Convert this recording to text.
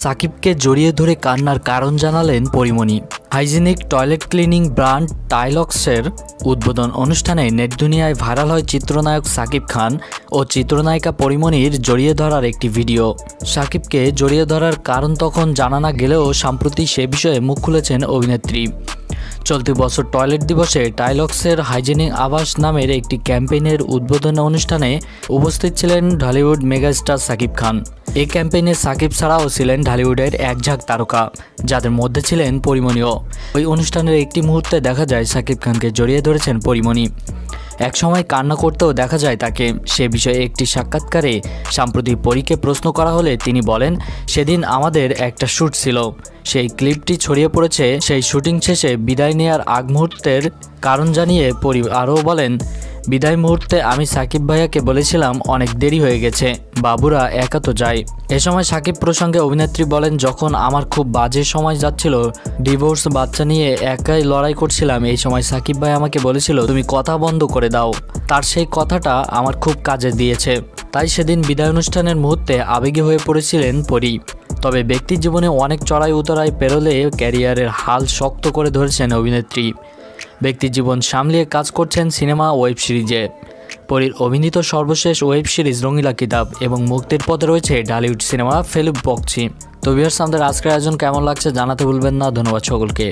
সাকিবকে জড়িয়ে ধরে কান্নার কারণ জানালেন Porimoni. Hygienic toilet cleaning brand টাইলক্সের উদ্বোধন অনুষ্ঠানে নেট দুনিয়ায় ভাইরাল হয় চিত্রনায়ক সাকিব খান ও চিত্রনায়িকা পরীমণির জড়িয়ে ধরার একটি ভিডিও। সাকিবকে জড়িয়ে ধরার কারণ তখন জানা না গেলেও সম্প্রতি সে বিষয়ে মুখ খুলেছেন অভিনেত্রী। চলতি বছর টয়লেট দিবসে টাইলক্সের হাইজিনিক আবাস নামের একটি ক্যাম্পেইনের উদ্বোধন অনুষ্ঠানে উপস্থিত ছিলেন ঢালিউড মেগাস্টার সাকিব খান। এই ক্যাম্পেইনে সাকিব ছাড়াও ছিলেন ঢালিউডের একঝাঁক তারকা, যাদের মধ্যে ছিলেন পরীমণিও। ওই অনুষ্ঠানের একটি মুহূর্তে দেখা যায় সাকিব খানকে জড়িয়ে ধরেছেন পরীমণি। একসময় কান্না করতেও দেখা যায় তাকে। সে বিষয়ে একটি সাক্ষাৎকারে সাম্প্রতিক পরীকে প্রশ্ন করা হলে তিনি বলেন, সেদিন আমাদের একটা শ্যুট ছিল, সেই ক্লিপটি ছড়িয়ে পড়েছে। সেই শুটিং শেষে বিদায় নেওয়ার আগ মুহূর্তের কারণ জানিয়ে পরী আরও বলেন, বিদায় মুহূর্তে আমি সাকিব ভাইয়াকে বলেছিলাম অনেক দেরি হয়ে গেছে, বাবুরা একা তো যায়। এ সময় সাকিব প্রসঙ্গে অভিনেত্রী বলেন, যখন আমার খুব বাজে সময় যাচ্ছিল, ডিভোর্স, বাচ্চা নিয়ে একাই লড়াই করছিলাম, এই সময় সাকিব ভাই আমাকে বলেছিল তুমি কথা বন্ধ করে দাও। তার সেই কথাটা আমার খুব কাজে দিয়েছে। তাই সেদিন বিদায় অনুষ্ঠানের মুহূর্তে আবেগী হয়ে পড়েছিলেন পরী। তবে ব্যক্তির জীবনে অনেক চড়াই উতরাই পেরোলে ক্যারিয়ারের হাল শক্ত করে ধরেছেন অভিনেত্রী। ব্যক্তির জীবন সামলিয়ে কাজ করছেন সিনেমা ওয়েব সিরিজে। পরীর অভিনীত সর্বশেষ ওয়েব সিরিজ রঙিলা কিতাব এবং মুক্তির পথে রয়েছে ঢালিউড সিনেমা ফেলুক বকছি। তো ভিউয়ার্স, আমাদের আজকের আয়োজন কেমন লাগছে জানাতে ভুলবেন না। ধন্যবাদ সকলকে।